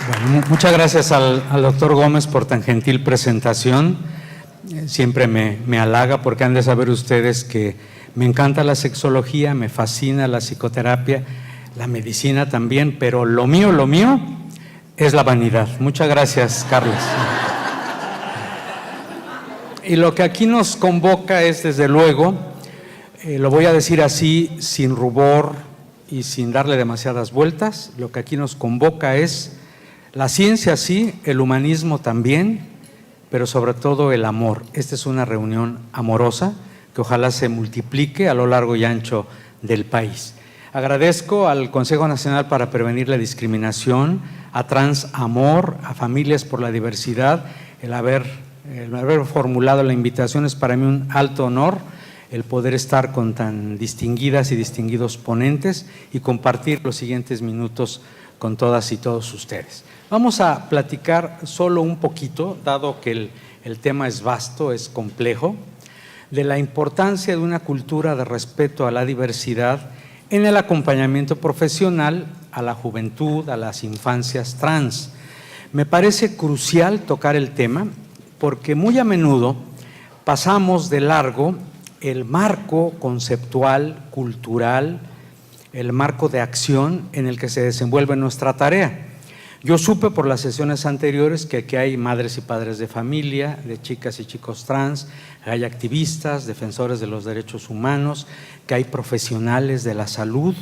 Bueno, muchas gracias al doctor Gómez por tan gentil presentación. Siempre me halaga, porque han de saber ustedes que me encanta la sexología, me fascina la psicoterapia, la medicina también, pero lo mío es la vanidad. Muchas gracias, Carlos. Y lo que aquí nos convoca es, desde luego, lo voy a decir así, sin rubor y sin darle demasiadas vueltas, lo que aquí nos convoca es la ciencia, sí, el humanismo también, pero sobre todo el amor. Esta es una reunión amorosa que ojalá se multiplique a lo largo y ancho del país. Agradezco al Consejo Nacional para Prevenir la Discriminación, a Transamor, a Familias por la Diversidad, el haber formulado la invitación. Es para mí un alto honor el poder estar con tan distinguidas y distinguidos ponentes y compartir los siguientes minutos con todas y todos ustedes. Vamos a platicar solo un poquito, dado que el tema es vasto, es complejo, de la importancia de una cultura de respeto a la diversidad en el acompañamiento profesional a la juventud, a las infancias trans. Me parece crucial tocar el tema porque muy a menudo pasamos de largo el marco conceptual, cultural, el marco de acción en el que se desenvuelve nuestra tarea. Yo supe por las sesiones anteriores que aquí hay madres y padres de familia, de chicas y chicos trans, hay activistas, defensores de los derechos humanos, que hay profesionales de la salud,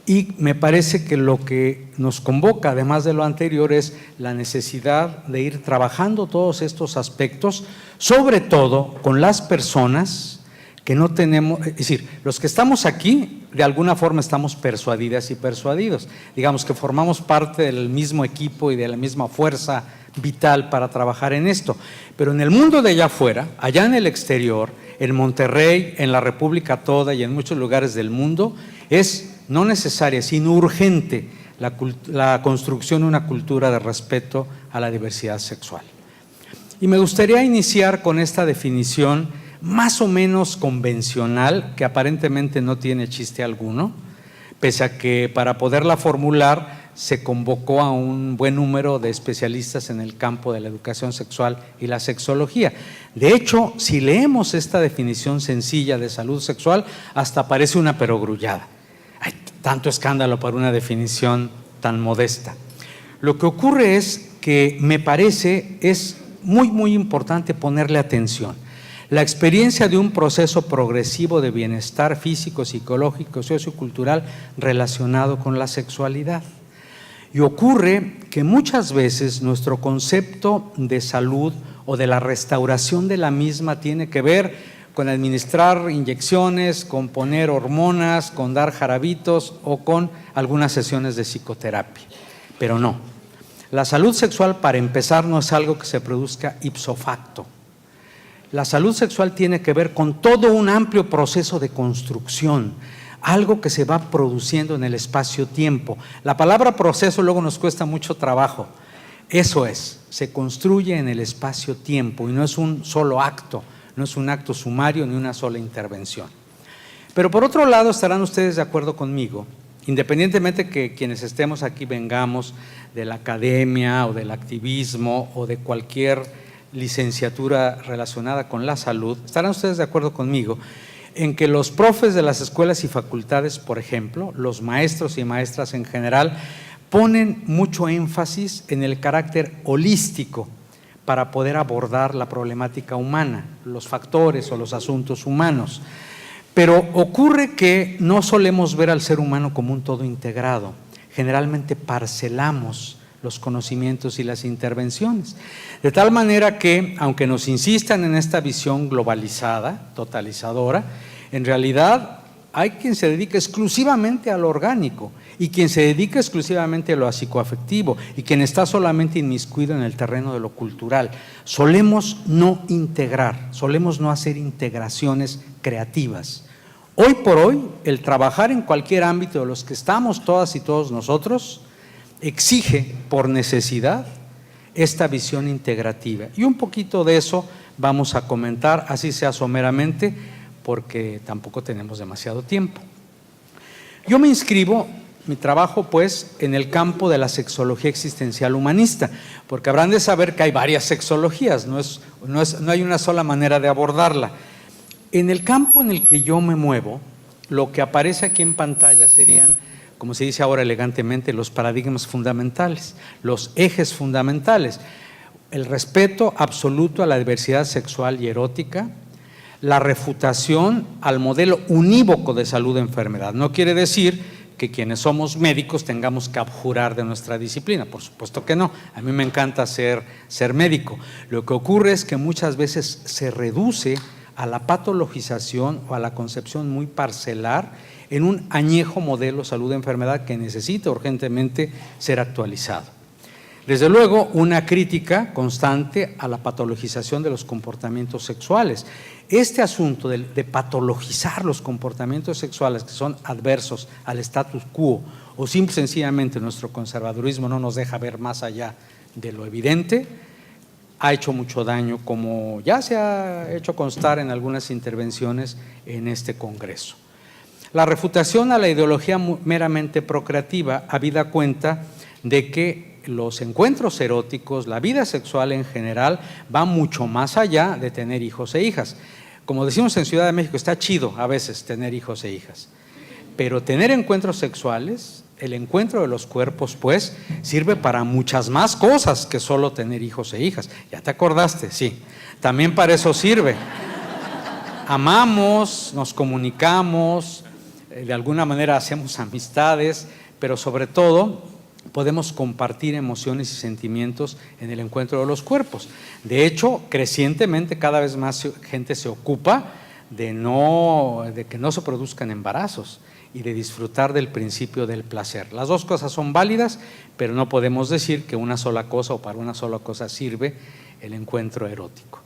y me parece que lo que nos convoca, además de lo anterior, es la necesidad de ir trabajando todos estos aspectos, sobre todo con las personas que no tenemos, es decir, los que estamos aquí, de alguna forma estamos persuadidas y persuadidos, digamos que formamos parte del mismo equipo y de la misma fuerza vital para trabajar en esto, pero en el mundo de allá afuera, allá en el exterior, en Monterrey, en la República toda y en muchos lugares del mundo, es no necesaria, sino urgente la construcción de una cultura de respeto a la diversidad sexual. Y me gustaría iniciar con esta definición más o menos convencional, que aparentemente no tiene chiste alguno, pese a que para poderla formular se convocó a un buen número de especialistas en el campo de la educación sexual y la sexología. De hecho, si leemos esta definición sencilla de salud sexual, hasta parece una perogrullada. Hay tanto escándalo para una definición tan modesta. Lo que ocurre es que me parece es muy importante ponerle atención. La experiencia de un proceso progresivo de bienestar físico, psicológico, sociocultural relacionado con la sexualidad. Y ocurre que muchas veces nuestro concepto de salud o de la restauración de la misma tiene que ver con administrar inyecciones, con poner hormonas, con dar jarabitos o con algunas sesiones de psicoterapia. Pero no, la salud sexual, para empezar, no es algo que se produzca ipso facto. La salud sexual tiene que ver con todo un amplio proceso de construcción, algo que se va produciendo en el espacio-tiempo. La palabra proceso luego nos cuesta mucho trabajo. Eso es, se construye en el espacio-tiempo y no es un solo acto, no es un acto sumario ni una sola intervención. Pero por otro lado, estarán ustedes de acuerdo conmigo, independientemente que quienes estemos aquí vengamos de la academia o del activismo o de cualquier licenciatura relacionada con la salud, estarán ustedes de acuerdo conmigo en que los profes de las escuelas y facultades, por ejemplo, los maestros y maestras en general, ponen mucho énfasis en el carácter holístico para poder abordar la problemática humana, los factores o los asuntos humanos. Pero ocurre que no solemos ver al ser humano como un todo integrado, generalmente parcelamos los conocimientos y las intervenciones, de tal manera que, aunque nos insistan en esta visión globalizada, totalizadora, en realidad hay quien se dedica exclusivamente a lo orgánico y quien se dedica exclusivamente a lo psicoafectivo y quien está solamente inmiscuido en el terreno de lo cultural. Solemos no integrar, solemos no hacer integraciones creativas. Hoy por hoy, el trabajar en cualquier ámbito de los que estamos todas y todos nosotros exige por necesidad esta visión integrativa. Y un poquito de eso vamos a comentar, así sea someramente, porque tampoco tenemos demasiado tiempo. Yo me inscribo mi trabajo pues en el campo de la sexología existencial humanista, porque habrán de saber que hay varias sexologías, no hay una sola manera de abordarla. En el campo en el que yo me muevo, lo que aparece aquí en pantalla serían, como se dice ahora elegantemente, los paradigmas fundamentales, los ejes fundamentales: el respeto absoluto a la diversidad sexual y erótica, la refutación al modelo unívoco de salud-enfermedad. No quiere decir que quienes somos médicos tengamos que abjurar de nuestra disciplina, por supuesto que no. A mí me encanta ser médico. Lo que ocurre es que muchas veces se reduce a la patologización o a la concepción muy parcelar en un añejo modelo salud-enfermedad que necesita urgentemente ser actualizado. Desde luego, una crítica constante a la patologización de los comportamientos sexuales. Este asunto de patologizar los comportamientos sexuales que son adversos al status quo, o simple y sencillamente nuestro conservadurismo no nos deja ver más allá de lo evidente, ha hecho mucho daño, como ya se ha hecho constar en algunas intervenciones en este Congreso. La refutación a la ideología meramente procreativa, habida cuenta de que los encuentros eróticos, la vida sexual en general, va mucho más allá de tener hijos e hijas. Como decimos en Ciudad de México, está chido a veces tener hijos e hijas, pero tener encuentros sexuales, el encuentro de los cuerpos, pues, sirve para muchas más cosas que solo tener hijos e hijas. ¿Ya te acordaste? Sí, también para eso sirve. Amamos, nos comunicamos, de alguna manera hacemos amistades, pero sobre todo podemos compartir emociones y sentimientos en el encuentro de los cuerpos. De hecho, crecientemente cada vez más gente se ocupa de que no se produzcan embarazos y de disfrutar del principio del placer. Las dos cosas son válidas, pero no podemos decir que una sola cosa o para una sola cosa sirve el encuentro erótico.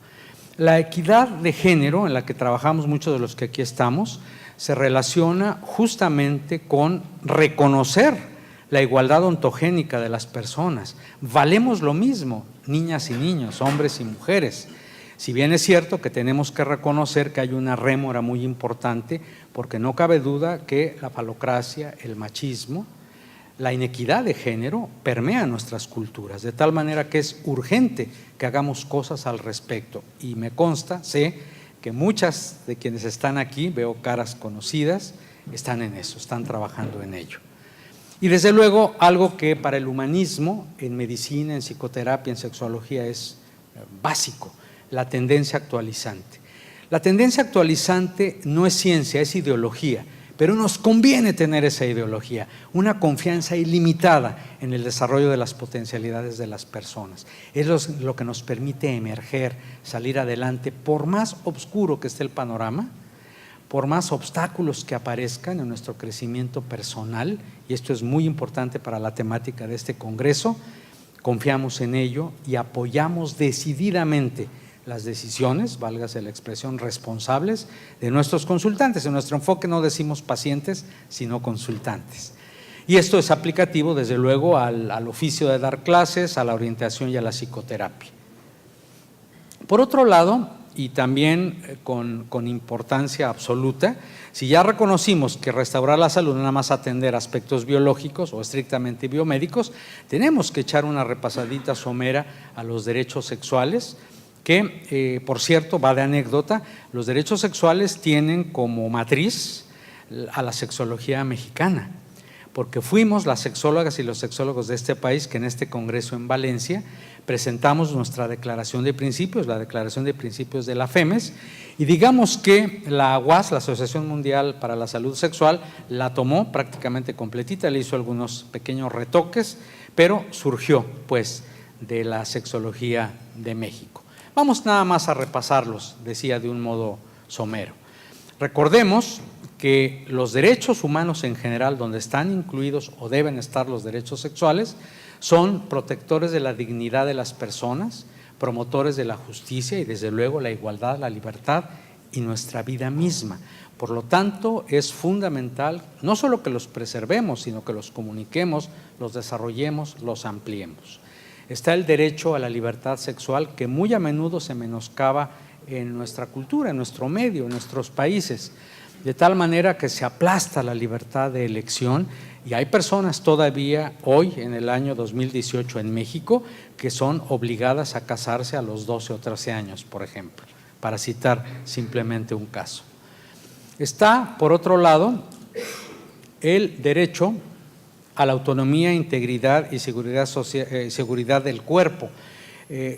La equidad de género, en la que trabajamos muchos de los que aquí estamos, se relaciona justamente con reconocer la igualdad ontogénica de las personas. Valemos lo mismo, niñas y niños, hombres y mujeres. Si bien es cierto que tenemos que reconocer que hay una rémora muy importante, porque no cabe duda que la falocracia, el machismo, la inequidad de género permea nuestras culturas, de tal manera que es urgente que hagamos cosas al respecto. Y me consta, sé que muchas de quienes están aquí, veo caras conocidas, están en eso, están trabajando en ello. Y desde luego, algo que para el humanismo, en medicina, en psicoterapia, en sexología es básico: la tendencia actualizante. La tendencia actualizante no es ciencia, es ideología, pero nos conviene tener esa ideología, una confianza ilimitada en el desarrollo de las potencialidades de las personas. Es lo que nos permite emerger, salir adelante, por más oscuro que esté el panorama, por más obstáculos que aparezcan en nuestro crecimiento personal, y esto es muy importante para la temática de este Congreso. Confiamos en ello y apoyamos decididamente las decisiones, válgase la expresión, responsables de nuestros consultantes. En nuestro enfoque no decimos pacientes, sino consultantes. Y esto es aplicativo, desde luego, al oficio de dar clases, a la orientación y a la psicoterapia. Por otro lado, y también con importancia absoluta, si ya reconocimos que restaurar la salud no nada más atender aspectos biológicos o estrictamente biomédicos, tenemos que echar una repasadita somera a los derechos sexuales, que por cierto, va de anécdota, los derechos sexuales tienen como matriz a la sexología mexicana, porque fuimos las sexólogas y los sexólogos de este país que en este Congreso en Valencia presentamos nuestra declaración de principios, la declaración de principios de la FEMES, y digamos que la UAS, la Asociación Mundial para la Salud Sexual, la tomó prácticamente completita, le hizo algunos pequeños retoques, pero surgió pues de la sexología de México. Vamos nada más a repasarlos, decía de un modo somero. Recordemos que los derechos humanos en general, donde están incluidos o deben estar los derechos sexuales, son protectores de la dignidad de las personas, promotores de la justicia y desde luego la igualdad, la libertad y nuestra vida misma. Por lo tanto, es fundamental no solo que los preservemos, sino que los comuniquemos, los desarrollemos, los ampliemos. Está el derecho a la libertad sexual, que muy a menudo se menoscaba en nuestra cultura, en nuestro medio, en nuestros países, de tal manera que se aplasta la libertad de elección Y hay personas todavía hoy, en el año 2018 en México, que son obligadas a casarse a los 12 o 13 años, por ejemplo, para citar simplemente un caso. Está, por otro lado, el derecho a la autonomía, integridad y seguridad del cuerpo.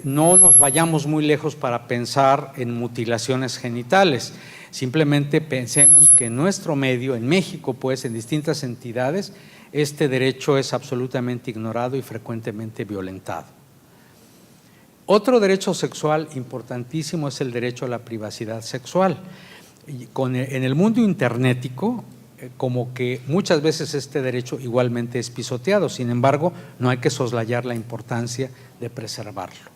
No nos vayamos muy lejos para pensar en mutilaciones genitales, simplemente pensemos que en nuestro medio, en México, pues en distintas entidades, este derecho es absolutamente ignorado y frecuentemente violentado. Otro derecho sexual importantísimo es el derecho a la privacidad sexual. En el mundo internetico, como que muchas veces este derecho igualmente es pisoteado, sin embargo, no hay que soslayar la importancia de preservarlo.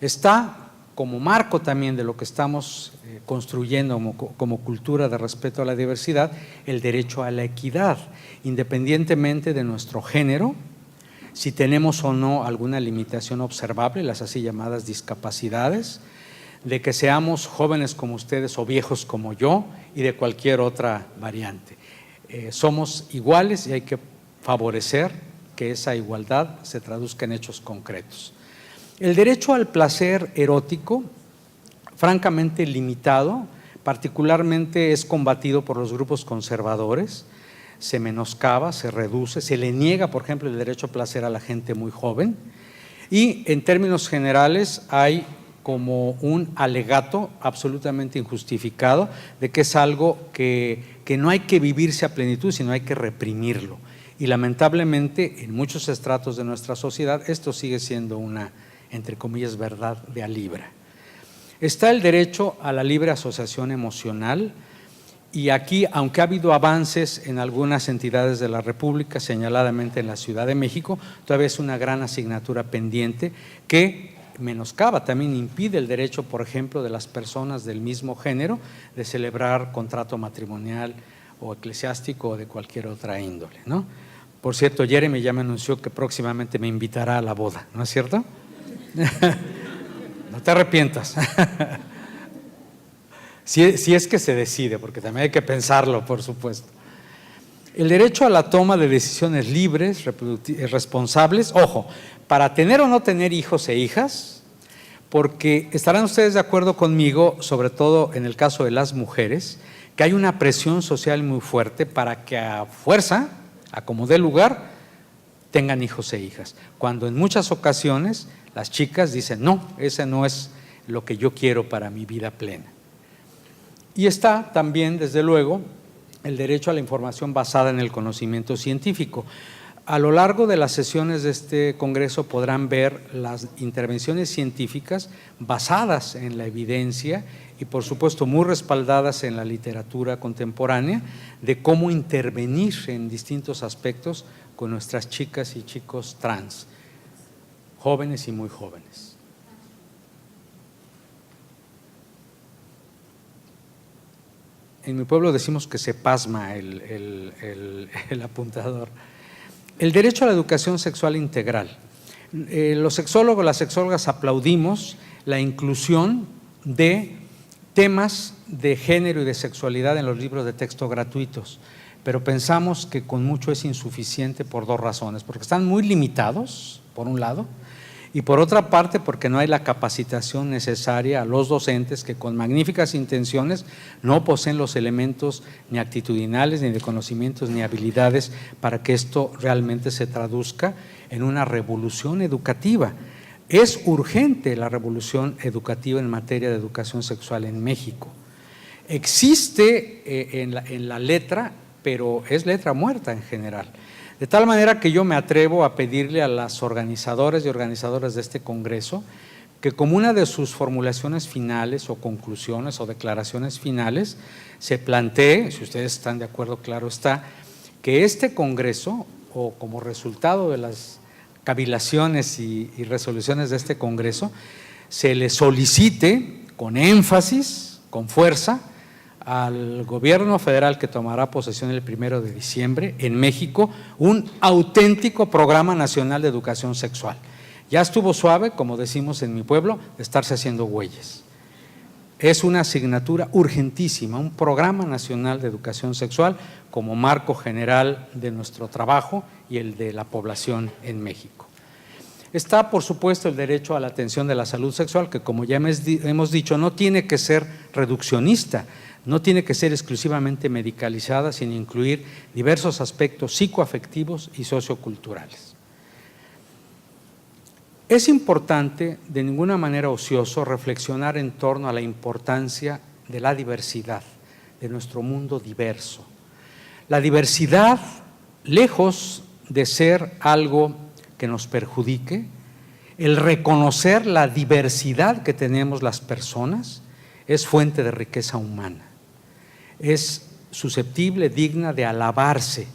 Está como marco también de lo que estamos construyendo como cultura de respeto a la diversidad, el derecho a la equidad, independientemente de nuestro género, si tenemos o no alguna limitación observable, las así llamadas discapacidades, de que seamos jóvenes como ustedes o viejos como yo y de cualquier otra variante. Somos iguales y hay que favorecer que esa igualdad se traduzca en hechos concretos. El derecho al placer erótico, francamente limitado, particularmente es combatido por los grupos conservadores, se menoscaba, se reduce, se le niega, por ejemplo, el derecho a placer a la gente muy joven y en términos generales hay como un alegato absolutamente injustificado de que es algo que no hay que vivirse a plenitud, sino hay que reprimirlo. Y lamentablemente en muchos estratos de nuestra sociedad esto sigue siendo una, entre comillas, verdad de a libra. Está el derecho a la libre asociación emocional y aquí, aunque ha habido avances en algunas entidades de la República, señaladamente en la Ciudad de México, todavía es una gran asignatura pendiente que menoscaba, también impide el derecho, por ejemplo, de las personas del mismo género de celebrar contrato matrimonial o eclesiástico o de cualquier otra índole, ¿no? Por cierto, Jeremy ya me anunció que próximamente me invitará a la boda, ¿no es cierto? No te arrepientas. Si es que se decide, porque también hay que pensarlo, por supuesto. El derecho a la toma de decisiones libres, responsables, ojo, para tener o no tener hijos e hijas, porque estarán ustedes de acuerdo conmigo, sobre todo en el caso de las mujeres, que hay una presión social muy fuerte para que a fuerza, a como dé lugar, tengan hijos e hijas, cuando en muchas ocasiones las chicas dicen, no, ese no es lo que yo quiero para mi vida plena. Y está también, desde luego, el derecho a la información basada en el conocimiento científico. A lo largo de las sesiones de este Congreso podrán ver las intervenciones científicas basadas en la evidencia y, por supuesto, muy respaldadas en la literatura contemporánea de cómo intervenir en distintos aspectos con nuestras chicas y chicos trans, jóvenes y muy jóvenes. En mi pueblo decimos que se pasma el apuntador. El derecho a la educación sexual integral. Los sexólogos, las sexólogas aplaudimos la inclusión de temas de género y de sexualidad en los libros de texto gratuitos, pero pensamos que con mucho es insuficiente por dos razones, porque están muy limitados, por un lado, y por otra parte porque no hay la capacitación necesaria a los docentes que con magníficas intenciones no poseen los elementos ni actitudinales, ni de conocimientos, ni habilidades para que esto realmente se traduzca en una revolución educativa. Es urgente la revolución educativa en materia de educación sexual en México. Existe en la letra, pero es letra muerta en general. De tal manera que yo me atrevo a pedirle a las organizadoras y organizadoras de este Congreso que como una de sus formulaciones finales o conclusiones o declaraciones finales se plantee, si ustedes están de acuerdo, claro está, que este Congreso o como resultado de las cavilaciones y resoluciones de este Congreso se le solicite con énfasis, con fuerza, al gobierno federal que tomará posesión el 1 de diciembre en México un auténtico programa nacional de educación sexual. Ya estuvo suave, como decimos en mi pueblo, de estarse haciendo güeyes. es una asignatura urgentísima, un programa nacional de educación sexual como marco general de nuestro trabajo y el de la población en México. Está, por supuesto, el derecho a la atención de la salud sexual, que como ya hemos dicho, no tiene que ser reduccionista, no tiene que ser exclusivamente medicalizada, sino incluir diversos aspectos psicoafectivos y socioculturales. Es importante, de ninguna manera ocioso, reflexionar en torno a la importancia de la diversidad, de nuestro mundo diverso. La diversidad, lejos de ser algo que nos perjudique, el reconocer la diversidad que tenemos las personas es fuente de riqueza humana, es susceptible, digna de alabarse,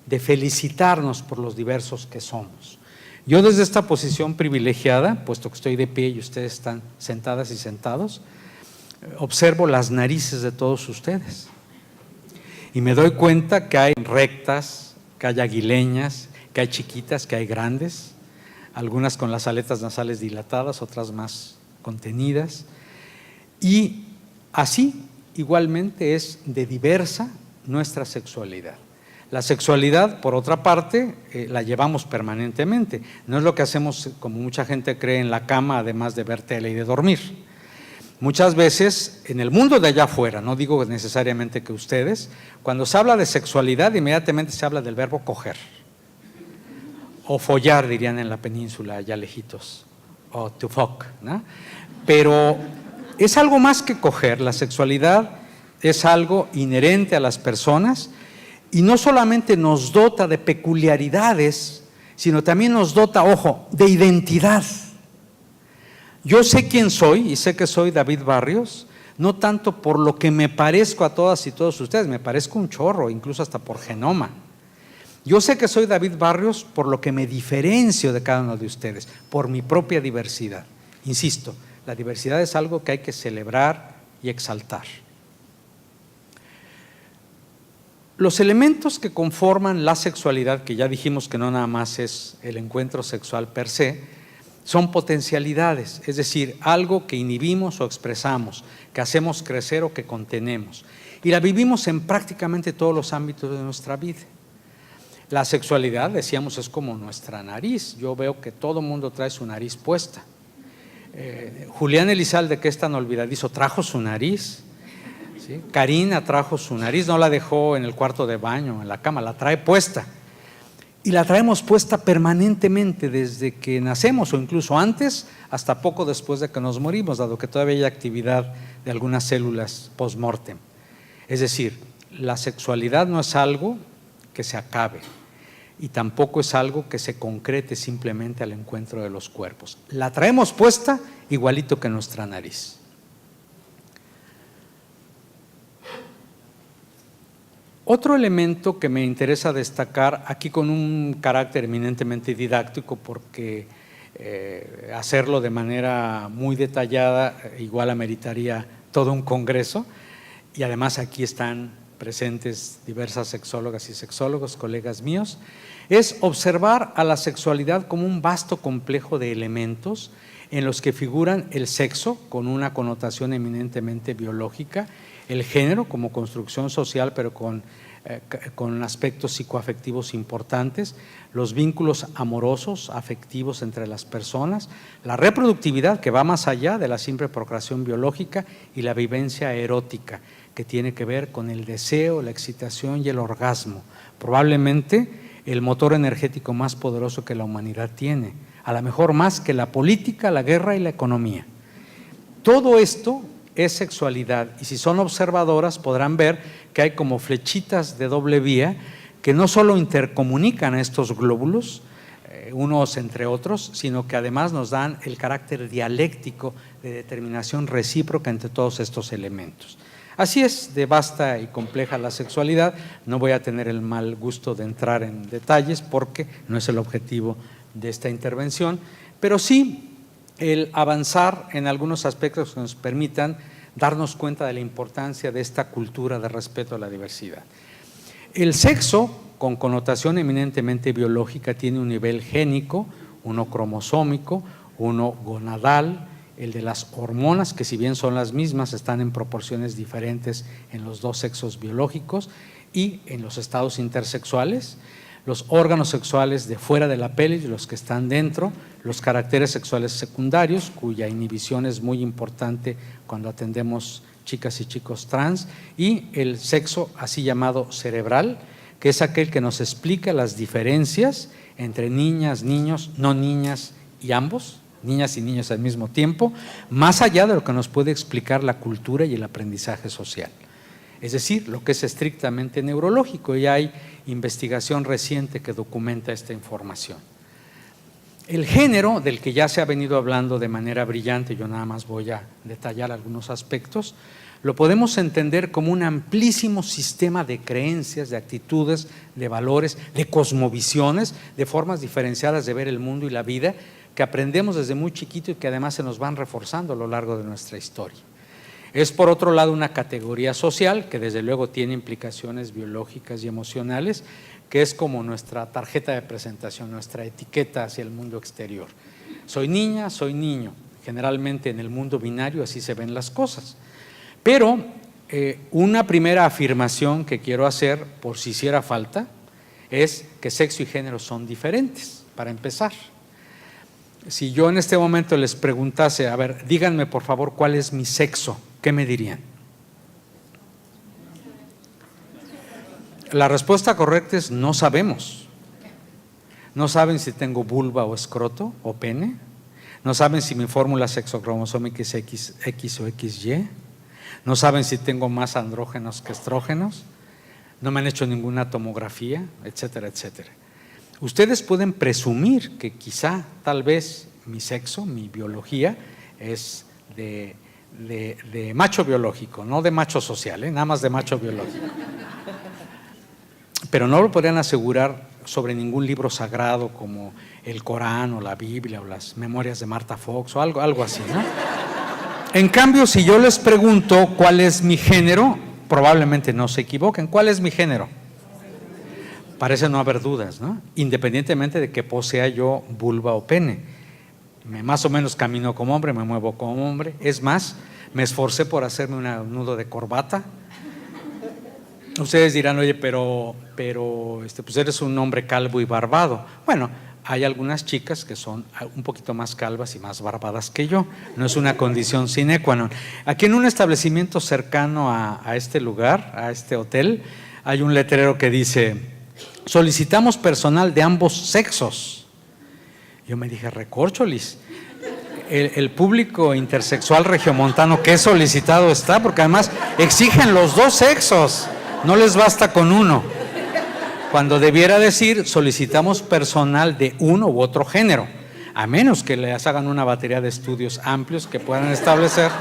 de felicitarnos por los diversos que somos. Yo desde esta posición privilegiada, puesto que estoy de pie y ustedes están sentadas y sentados, observo las narices de todos ustedes y me doy cuenta que hay rectas, que hay aguileñas, que hay chiquitas, que hay grandes, algunas con las aletas nasales dilatadas, otras más contenidas, y así igualmente es de diversa nuestra sexualidad. La sexualidad, por otra parte, la llevamos permanentemente, no es lo que hacemos como mucha gente cree en la cama, además de ver tele y de dormir. Muchas veces en el mundo de allá afuera, no digo necesariamente que ustedes, cuando se habla de sexualidad inmediatamente se habla del verbo coger o follar, dirían en la península allá lejitos, o to fuck, ¿no? Pero es algo más que coger. La sexualidad es algo inherente a las personas y no solamente nos dota de peculiaridades, sino también nos dota, ojo, de identidad. Yo sé quién soy y sé que soy David Barrios, no tanto por lo que me parezco a todas y todos ustedes, me parezco un chorro, incluso hasta por genoma. Yo sé que soy David Barrios por lo que me diferencio de cada uno de ustedes, por mi propia diversidad. Insisto, la diversidad es algo que hay que celebrar y exaltar. Los elementos que conforman la sexualidad, que ya dijimos que no nada más es el encuentro sexual per se, son potencialidades, es decir, algo que inhibimos o expresamos, que hacemos crecer o que contenemos. Y la vivimos en prácticamente todos los ámbitos de nuestra vida. La sexualidad, decíamos, es como nuestra nariz. Yo veo que todo mundo trae su nariz puesta. Julián Elizalde, que es tan olvidadizo, trajo su nariz. ¿Sí? Karina trajo su nariz, no la dejó en el cuarto de baño, en la cama, la trae puesta. Y la traemos puesta permanentemente desde que nacemos o incluso antes hasta poco después de que nos morimos, dado que todavía hay actividad de algunas células post-mortem. Es decir, la sexualidad no es algo que se acabe y tampoco es algo que se concrete simplemente al encuentro de los cuerpos. La traemos puesta igualito que nuestra nariz. Otro elemento que me interesa destacar, aquí con un carácter eminentemente didáctico, porque hacerlo de manera muy detallada igual ameritaría todo un congreso, y además aquí están presentes diversas sexólogas y sexólogos, colegas míos, es observar a la sexualidad como un vasto complejo de elementos en los que figuran el sexo, con una connotación eminentemente biológica, el género como construcción social, pero con aspectos psicoafectivos importantes, los vínculos amorosos, afectivos entre las personas, la reproductividad que va más allá de la simple procreación biológica y la vivencia erótica que tiene que ver con el deseo, la excitación y el orgasmo, probablemente el motor energético más poderoso que la humanidad tiene, a lo mejor más que la política, la guerra y la economía. Todo esto es sexualidad y si son observadoras podrán ver que hay como flechitas de doble vía que no solo intercomunican a estos glóbulos, unos entre otros, sino que además nos dan el carácter dialéctico de determinación recíproca entre todos estos elementos. Así es de vasta y compleja la sexualidad, no voy a tener el mal gusto de entrar en detalles porque no es el objetivo de esta intervención, pero sí el avanzar en algunos aspectos que nos permitan darnos cuenta de la importancia de esta cultura de respeto a la diversidad. El sexo, con connotación eminentemente biológica, tiene un nivel génico, uno cromosómico, uno gonadal, el de las hormonas, que si bien son las mismas, están en proporciones diferentes en los dos sexos biológicos y en los estados intersexuales, los órganos sexuales de fuera de la pelvis, los que están dentro, los caracteres sexuales secundarios, cuya inhibición es muy importante cuando atendemos chicas y chicos trans, y el sexo así llamado cerebral, que es aquel que nos explica las diferencias entre niñas, niños, no niñas y ambos, niñas y niños al mismo tiempo, más allá de lo que nos puede explicar la cultura y el aprendizaje social. Es decir, lo que es estrictamente neurológico, y hay investigación reciente que documenta esta información. El género, del que ya se ha venido hablando de manera brillante, yo nada más voy a detallar algunos aspectos, lo podemos entender como un amplísimo sistema de creencias, de actitudes, de valores, de cosmovisiones, de formas diferenciadas de ver el mundo y la vida, que aprendemos desde muy chiquito y que además se nos van reforzando a lo largo de nuestra historia. Es por otro lado una categoría social que desde luego tiene implicaciones biológicas y emocionales, que es como nuestra tarjeta de presentación, nuestra etiqueta hacia el mundo exterior. Soy niña, soy niño. Generalmente en el mundo binario así se ven las cosas. Pero una primera afirmación que quiero hacer, por si hiciera falta, es que sexo y género son diferentes, para empezar. Si yo en este momento les preguntase, a ver, díganme por favor cuál es mi sexo, ¿qué me dirían? La respuesta correcta es no sabemos. No saben si tengo vulva o escroto o pene. No saben si mi fórmula sexocromosómica es X o XY. No saben si tengo más andrógenos que estrógenos. No me han hecho ninguna tomografía, etcétera, etcétera. Ustedes pueden presumir que quizá, tal vez, mi sexo, mi biología es de macho biológico, no de macho social, nada más de macho biológico. Pero no lo podrían asegurar sobre ningún libro sagrado como el Corán o la Biblia o las Memorias de Marta Fox o algo así, ¿no? En cambio, si yo les pregunto cuál es mi género, probablemente no se equivoquen. ¿Cuál es mi género? Parece no haber dudas, ¿no? Independientemente de que posea yo vulva o pene. Más o menos camino como hombre, me muevo como hombre. Es más, me esforcé por hacerme un nudo de corbata. Ustedes dirán, oye, pero pues eres un hombre calvo y barbado. Bueno, hay algunas chicas que son un poquito más calvas y más barbadas que yo. No es una condición sine qua non. Aquí en un establecimiento cercano a este lugar, a este hotel, hay un letrero que dice: solicitamos personal de ambos sexos. Yo me dije, recorcholis, el público intersexual regiomontano, qué solicitado está, porque además exigen los dos sexos, no les basta con uno. Cuando debiera decir, solicitamos personal de uno u otro género, a menos que les hagan una batería de estudios amplios que puedan establecer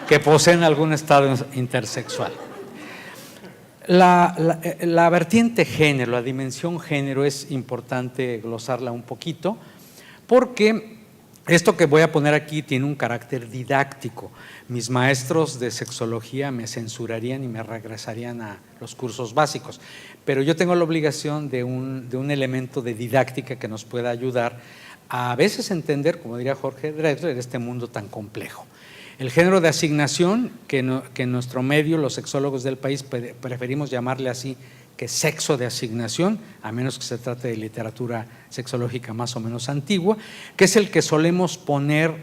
que poseen algún estado intersexual. La vertiente género, la dimensión género, es importante glosarla un poquito, porque esto que voy a poner aquí tiene un carácter didáctico. Mis maestros de sexología me censurarían y me regresarían a los cursos básicos, pero yo tengo la obligación de un elemento de didáctica que nos pueda ayudar a veces entender, como diría Jorge Drexler, este mundo tan complejo. El género de asignación, que en nuestro medio, los sexólogos del país, preferimos llamarle así, que sexo de asignación, a menos que se trate de literatura sexológica más o menos antigua, que es el que solemos poner,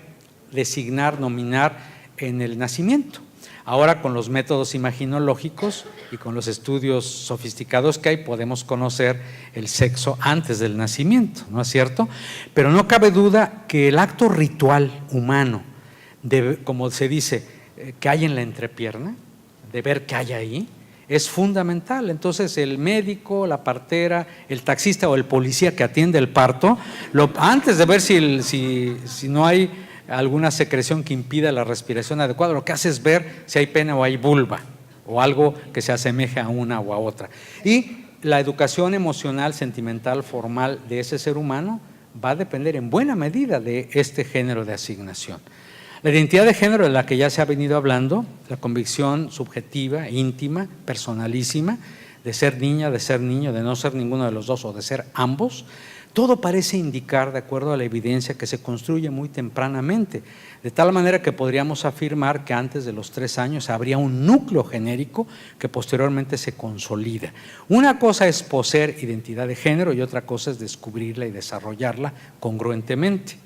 designar, nominar en el nacimiento. Ahora, con los métodos imaginológicos y con los estudios sofisticados que hay, podemos conocer el sexo antes del nacimiento, ¿no es cierto? Pero no cabe duda que el acto ritual humano, como se dice, que hay en la entrepierna, de ver qué hay ahí, es fundamental. Entonces el médico, la partera, el taxista o el policía que atiende el parto, antes de ver si no hay alguna secreción que impida la respiración adecuada, lo que hace es ver si hay pene o hay vulva o algo que se asemeje a una o a otra. Y la educación emocional, sentimental, formal de ese ser humano va a depender en buena medida de este género de asignación. La identidad de género de la que ya se ha venido hablando, la convicción subjetiva, íntima, personalísima, de ser niña, de ser niño, de no ser ninguno de los dos o de ser ambos, Todo parece indicar, de acuerdo a la evidencia, que se construye muy tempranamente, de tal manera que podríamos afirmar que antes de los 3 años habría un núcleo genérico que posteriormente se consolida. Una cosa es poseer identidad de género y otra cosa es descubrirla y desarrollarla congruentemente.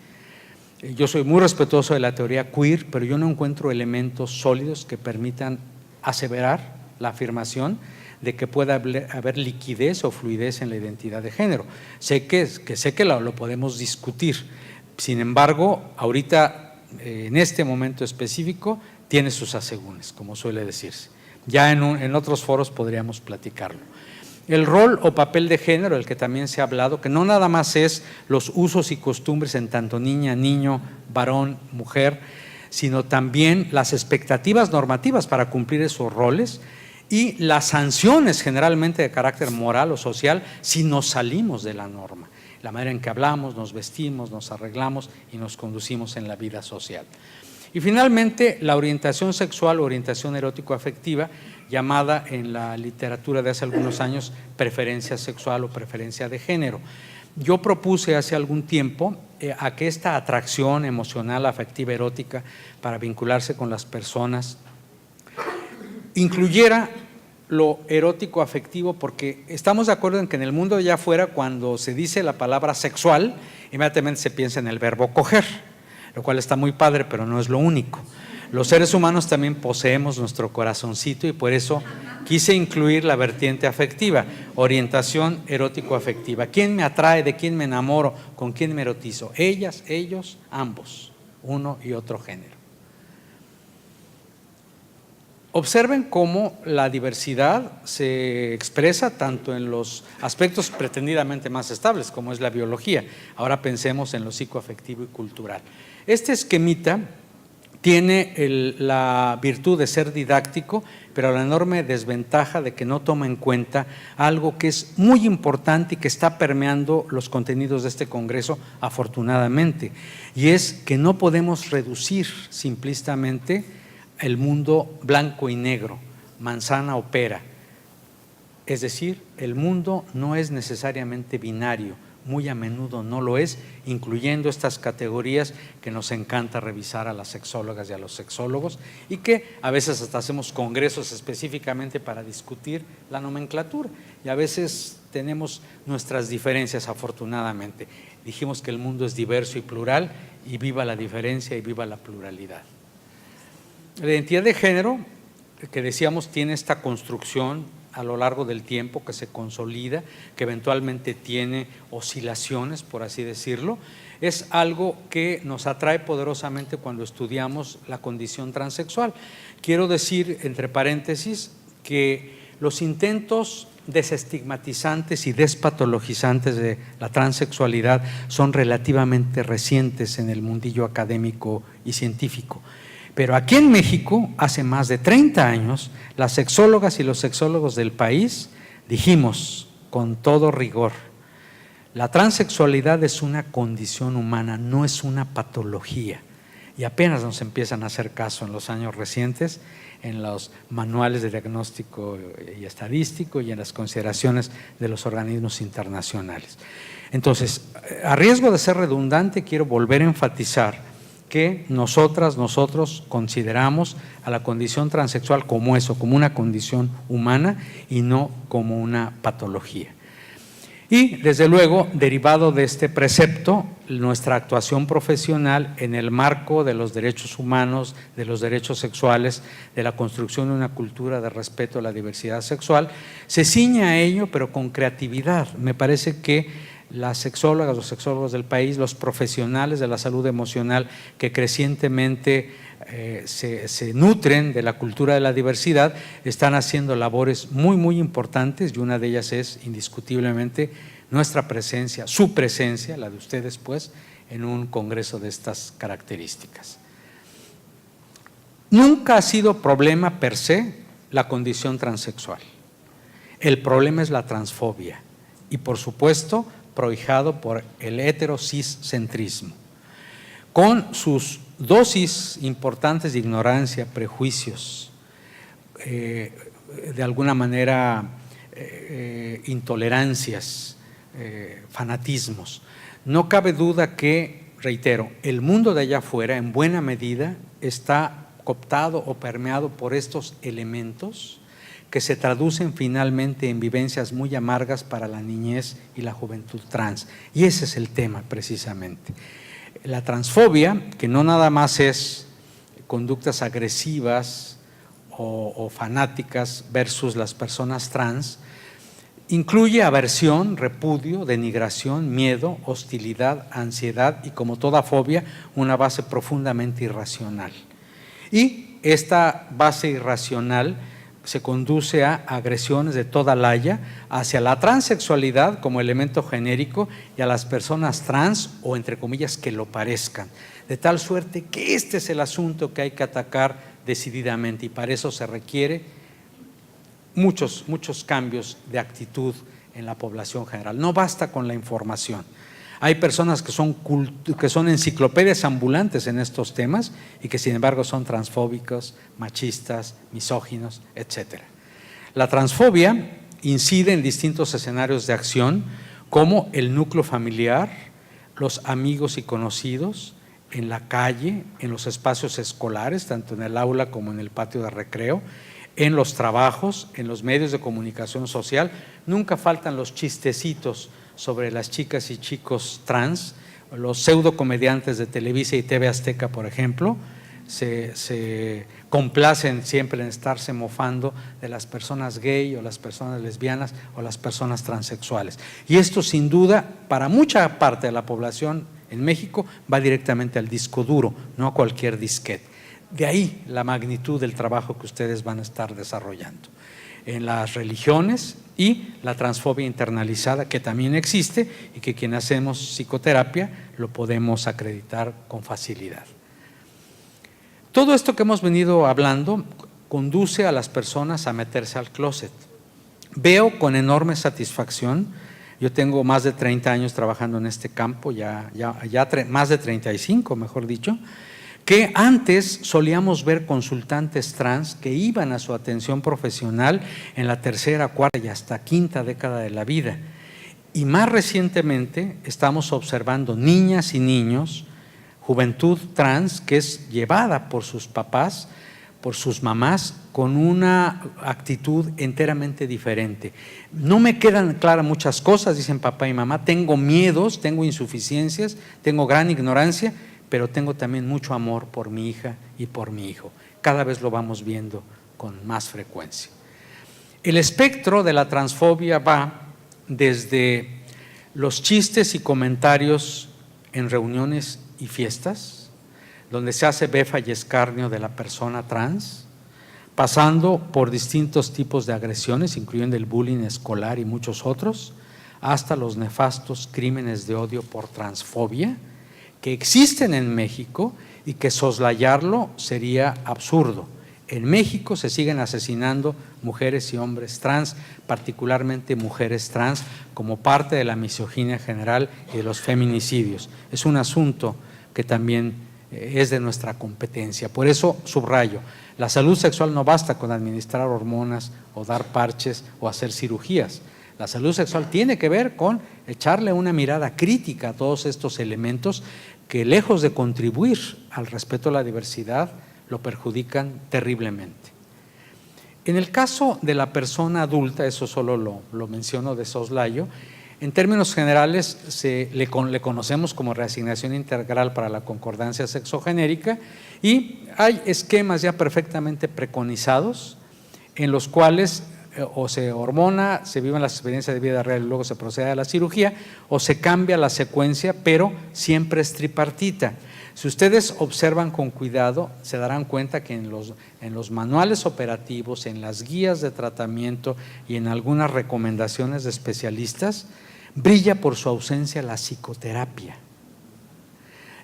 Yo soy muy respetuoso de la teoría queer, pero yo no encuentro elementos sólidos que permitan aseverar la afirmación de que pueda haber liquidez o fluidez en la identidad de género. Sé que lo podemos discutir, sin embargo, ahorita, en este momento específico, tiene sus asegúnes, como suele decirse. Ya en otros foros podríamos platicarlo. El rol o papel de género, el que también se ha hablado, que no nada más es los usos y costumbres en tanto niña, niño, varón, mujer, sino también las expectativas normativas para cumplir esos roles y las sanciones generalmente de carácter moral o social si nos salimos de la norma, la manera en que hablamos, nos vestimos, nos arreglamos y nos conducimos en la vida social. Y finalmente, la orientación sexual o orientación erótico-afectiva, llamada en la literatura de hace algunos años preferencia sexual o preferencia de género. Yo propuse hace algún tiempo a que esta atracción emocional, afectiva, erótica para vincularse con las personas incluyera lo erótico afectivo, porque estamos de acuerdo en que en el mundo de allá afuera, cuando se dice la palabra sexual, inmediatamente se piensa en el verbo coger, lo cual está muy padre, pero no es lo único. Los seres humanos también poseemos nuestro corazoncito y por eso quise incluir la vertiente afectiva, orientación erótico-afectiva. ¿Quién me atrae? ¿De quién me enamoro? ¿Con quién me erotizo? Ellas, ellos, ambos, uno y otro género. Observen cómo la diversidad se expresa tanto en los aspectos pretendidamente más estables, como es la biología. Ahora pensemos en lo psicoafectivo y cultural. Este esquemita tiene la virtud de ser didáctico, pero la enorme desventaja de que no toma en cuenta algo que es muy importante y que está permeando los contenidos de este congreso, afortunadamente, y es que no podemos reducir simplistamente el mundo blanco y negro, manzana o pera. Es decir, el mundo no es necesariamente binario, muy a menudo no lo es, incluyendo estas categorías que nos encanta revisar a las sexólogas y a los sexólogos y que a veces hasta hacemos congresos específicamente para discutir la nomenclatura y a veces tenemos nuestras diferencias, afortunadamente. Dijimos que el mundo es diverso y plural y viva la diferencia y viva la pluralidad. La identidad de género, que decíamos, tiene esta construcción a lo largo del tiempo que se consolida, que eventualmente tiene oscilaciones, por así decirlo, es algo que nos atrae poderosamente cuando estudiamos la condición transexual. Quiero decir, entre paréntesis, que los intentos desestigmatizantes y despatologizantes de la transexualidad son relativamente recientes en el mundillo académico y científico. Pero aquí en México, hace más de 30 años, las sexólogas y los sexólogos del país dijimos con todo rigor, la transexualidad es una condición humana, no es una patología. Y apenas nos empiezan a hacer caso en los años recientes, en los manuales de diagnóstico y estadístico y en las consideraciones de los organismos internacionales. Entonces, a riesgo de ser redundante, quiero volver a enfatizar que nosotros consideramos a la condición transexual como eso, como una condición humana y no como una patología. Y desde luego, derivado de este precepto, nuestra actuación profesional en el marco de los derechos humanos, de los derechos sexuales, de la construcción de una cultura de respeto a la diversidad sexual, se ciñe a ello, pero con creatividad. Me parece que las sexólogas, los sexólogos del país, los profesionales de la salud emocional que crecientemente se nutren de la cultura de la diversidad, están haciendo labores muy, muy importantes y una de ellas es indiscutiblemente nuestra presencia, su presencia, la de ustedes pues, en un congreso de estas características. Nunca ha sido problema per se la condición transexual. El problema es la transfobia y por supuesto prohijado por el heterociscentrismo, con sus dosis importantes de ignorancia, prejuicios, de alguna manera intolerancias, fanatismos. No cabe duda que, reitero, el mundo de allá afuera en buena medida está cooptado o permeado por estos elementos que se traducen finalmente en vivencias muy amargas para la niñez y la juventud trans. Y ese es el tema precisamente. La transfobia, que no nada más es conductas agresivas o fanáticas versus las personas trans, incluye aversión, repudio, denigración, miedo, hostilidad, ansiedad y, como toda fobia, una base profundamente irracional. Y esta base irracional se conduce a agresiones de toda laya hacia la transexualidad como elemento genérico y a las personas trans o, entre comillas, que lo parezcan. De tal suerte que este es el asunto que hay que atacar decididamente, y para eso se requiere muchos cambios de actitud en la población general. No basta con la información. Hay personas que son enciclopedias ambulantes en estos temas y que sin embargo son transfóbicos, machistas, misóginos, etc. La transfobia incide en distintos escenarios de acción como el núcleo familiar, los amigos y conocidos, en la calle, en los espacios escolares, tanto en el aula como en el patio de recreo, en los trabajos, en los medios de comunicación social. Nunca faltan los chistecitos sobre las chicas y chicos trans. Los pseudo comediantes de Televisa y TV Azteca, por ejemplo, se complacen siempre en estarse mofando de las personas gay o las personas lesbianas o las personas transexuales. Y esto, sin duda, para mucha parte de la población en México va directamente al disco duro, no a cualquier disquete. De ahí la magnitud del trabajo que ustedes van a estar desarrollando en las religiones y la transfobia internalizada, que también existe y que quienes hacemos psicoterapia lo podemos acreditar con facilidad. Todo esto que hemos venido hablando conduce a las personas a meterse al closet. Veo con enorme satisfacción, yo tengo más de 30 años trabajando en este campo, más de 35, mejor dicho, que antes solíamos ver consultantes trans que iban a su atención profesional en la tercera, cuarta y hasta quinta década de la vida. Y más recientemente estamos observando niñas y niños, juventud trans, que es llevada por sus papás, por sus mamás, con una actitud enteramente diferente. No me quedan claras muchas cosas, dicen papá y mamá, tengo miedos, tengo insuficiencias, tengo gran ignorancia, pero tengo también mucho amor por mi hija y por mi hijo. Cada vez lo vamos viendo con más frecuencia. El espectro de la transfobia va desde los chistes y comentarios en reuniones y fiestas, donde se hace befa y escarnio de la persona trans, pasando por distintos tipos de agresiones, incluyendo el bullying escolar y muchos otros, hasta los nefastos crímenes de odio por transfobia, que existen en México y que soslayarlo sería absurdo. En México se siguen asesinando mujeres y hombres trans, particularmente mujeres trans, como parte de la misoginia general y de los feminicidios. Es un asunto que también es de nuestra competencia. Por eso subrayo, la salud sexual no basta con administrar hormonas o dar parches o hacer cirugías. La salud sexual tiene que ver con echarle una mirada crítica a todos estos elementos que, lejos de contribuir al respeto a la diversidad, lo perjudican terriblemente. En el caso de la persona adulta, eso solo lo menciono de soslayo, en términos generales le conocemos como reasignación integral para la concordancia sexogenérica, y hay esquemas ya perfectamente preconizados en los cuales o se hormona, se viven las experiencias de vida real y luego se procede a la cirugía, o se cambia la secuencia, pero siempre es tripartita. Si ustedes observan con cuidado, se darán cuenta que en los manuales operativos, en las guías de tratamiento y en algunas recomendaciones de especialistas, brilla por su ausencia la psicoterapia.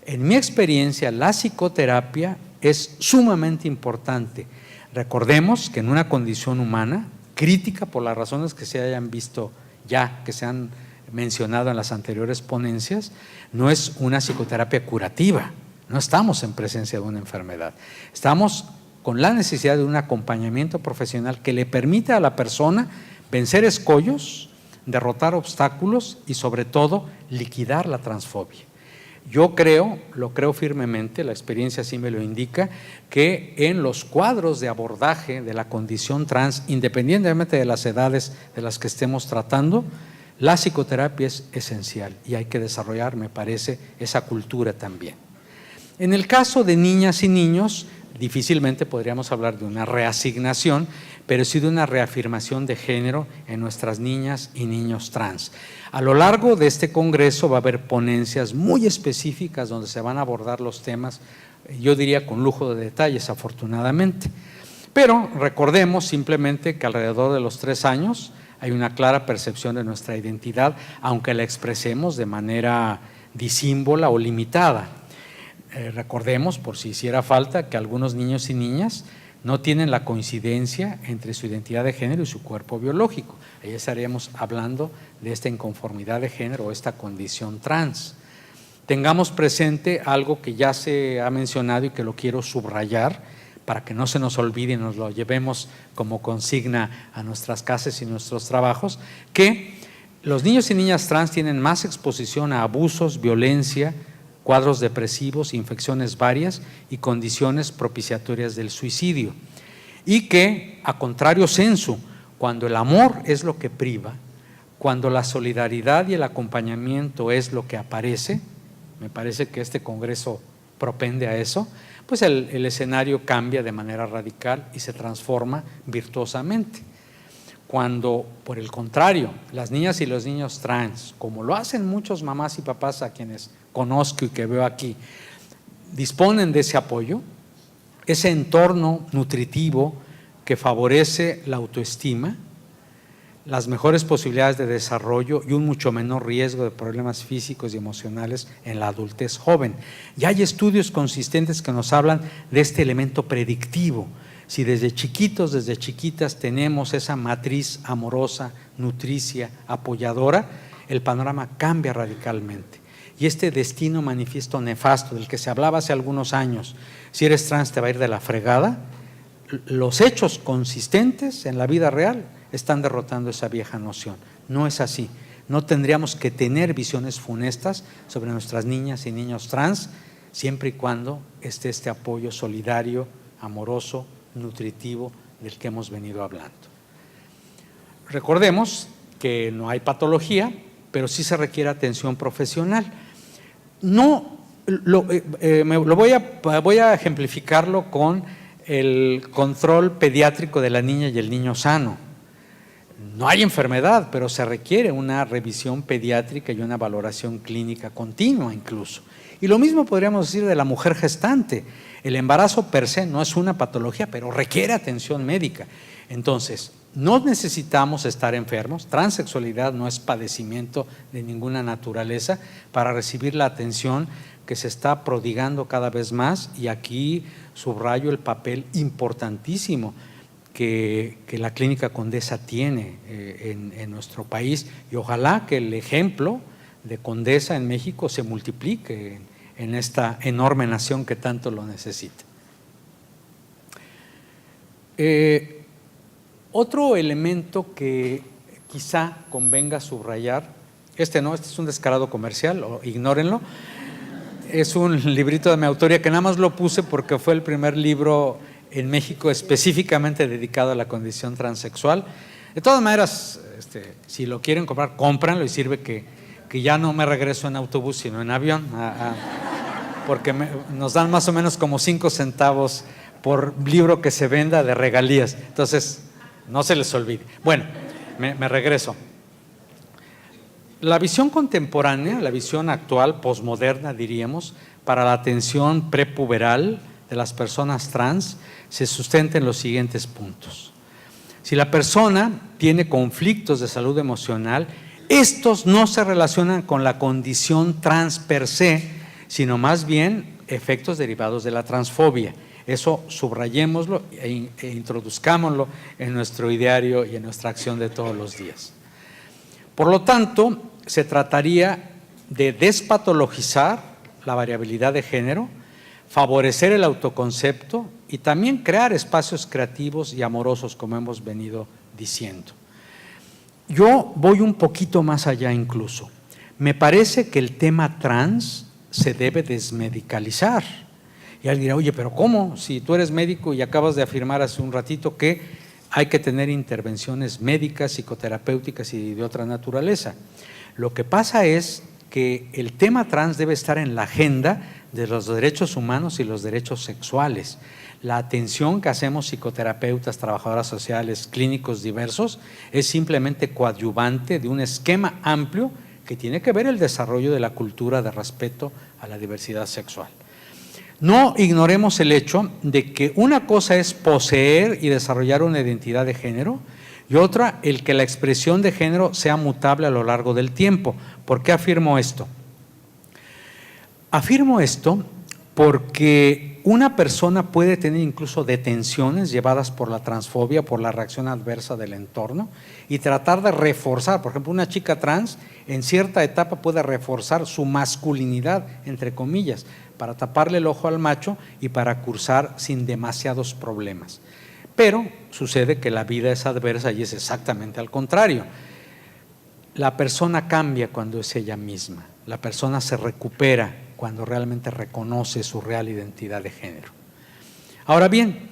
En mi experiencia, la psicoterapia es sumamente importante. Recordemos que en una condición humana crítica, por las razones que se hayan visto ya, que se han mencionado en las anteriores ponencias, no es una psicoterapia curativa. No estamos en presencia de una enfermedad. Estamos con la necesidad de un acompañamiento profesional que le permita a la persona vencer escollos, derrotar obstáculos y sobre todo liquidar la transfobia. Yo creo, lo creo firmemente, la experiencia sí me lo indica, que en los cuadros de abordaje de la condición trans, independientemente de las edades de las que estemos tratando, la psicoterapia es esencial y hay que desarrollar, me parece, esa cultura también. En el caso de niñas y niños, difícilmente podríamos hablar de una reasignación, pero sí de una reafirmación de género en nuestras niñas y niños trans. A lo largo de este congreso va a haber ponencias muy específicas donde se van a abordar los temas, yo diría con lujo de detalles, afortunadamente. Pero recordemos simplemente que alrededor de los 3 años hay una clara percepción de nuestra identidad, aunque la expresemos de manera disímbola o limitada. Recordemos, por si hiciera falta, que algunos niños y niñas no tienen la coincidencia entre su identidad de género y su cuerpo biológico. Ahí estaríamos hablando de esta inconformidad de género o esta condición trans. Tengamos presente algo que ya se ha mencionado y que lo quiero subrayar para que no se nos olvide y nos lo llevemos como consigna a nuestras casas y nuestros trabajos, que los niños y niñas trans tienen más exposición a abusos, violencia, cuadros depresivos, infecciones varias y condiciones propiciatorias del suicidio. Y que, a contrario sensu, cuando el amor es lo que priva, cuando la solidaridad y el acompañamiento es lo que aparece, me parece que este congreso propende a eso, pues el escenario cambia de manera radical y se transforma virtuosamente. Cuando, por el contrario, las niñas y los niños trans, como lo hacen muchos mamás y papás a quienes conozco y que veo aquí, disponen de ese apoyo, ese entorno nutritivo que favorece la autoestima, las mejores posibilidades de desarrollo y un mucho menor riesgo de problemas físicos y emocionales en la adultez joven. Ya hay estudios consistentes que nos hablan de este elemento predictivo. Si desde chiquitos, desde chiquitas tenemos esa matriz amorosa, nutricia, apoyadora, el panorama cambia radicalmente. Y este destino manifiesto nefasto del que se hablaba hace algunos años, si eres trans te va a ir de la fregada, los hechos consistentes en la vida real están derrotando esa vieja noción. No es así. No tendríamos que tener visiones funestas sobre nuestras niñas y niños trans, siempre y cuando esté este apoyo solidario, amoroso, nutritivo del que hemos venido hablando. Recordemos que no hay patología, pero sí se requiere atención profesional. Voy a ejemplificarlo con el control pediátrico de la niña y el niño sano. No hay enfermedad, pero se requiere una revisión pediátrica y una valoración clínica continua incluso. Y lo mismo podríamos decir de la mujer gestante. El embarazo per se no es una patología, pero requiere atención médica. Entonces, no necesitamos estar enfermos, transexualidad no es padecimiento de ninguna naturaleza para recibir la atención que se está prodigando cada vez más, y aquí subrayo el papel importantísimo que la Clínica Condesa tiene en nuestro país, y ojalá que el ejemplo de Condesa en México se multiplique en esta enorme nación que tanto lo necesita. Otro elemento que quizá convenga subrayar, este es un descarado comercial, ignórenlo, es un librito de mi autoría que nada más lo puse porque fue el primer libro en México específicamente dedicado a la condición transexual. De todas maneras, si lo quieren comprar, cómpranlo, y sirve que ya no me regreso en autobús sino en avión, porque nos dan más o menos como 5 centavos por libro que se venda de regalías, entonces no se les olvide. Bueno, me regreso. La visión contemporánea, la visión actual, posmoderna diríamos, para la atención prepuberal de las personas trans se sustenta en los siguientes puntos. Si la persona tiene conflictos de salud emocional, estos no se relacionan con la condición trans per se, sino más bien efectos derivados de la transfobia. Eso subrayémoslo e introduzcámoslo en nuestro ideario y en nuestra acción de todos los días. Por lo tanto, se trataría de despatologizar la variabilidad de género, favorecer el autoconcepto y también crear espacios creativos y amorosos, como hemos venido diciendo. Yo voy un poquito más allá incluso. Me parece que el tema trans se debe desmedicalizar. Y alguien dirá, oye, pero ¿cómo? Si tú eres médico y acabas de afirmar hace un ratito que hay que tener intervenciones médicas, psicoterapéuticas y de otra naturaleza. Lo que pasa es que el tema trans debe estar en la agenda de los derechos humanos y los derechos sexuales. La atención que hacemos psicoterapeutas, trabajadoras sociales, clínicos diversos, es simplemente coadyuvante de un esquema amplio que tiene que ver el desarrollo de la cultura de respeto a la diversidad sexual. No ignoremos el hecho de que una cosa es poseer y desarrollar una identidad de género y otra, el que la expresión de género sea mutable a lo largo del tiempo. ¿Por qué afirmo esto? Afirmo esto porque una persona puede tener incluso detenciones llevadas por la transfobia, por la reacción adversa del entorno y tratar de reforzar, por ejemplo, una chica trans en cierta etapa puede reforzar su masculinidad, entre comillas, para taparle el ojo al macho y para cursar sin demasiados problemas. Pero sucede que la vida es adversa y es exactamente al contrario. La persona cambia cuando es ella misma, la persona se recupera cuando realmente reconoce su real identidad de género. Ahora bien,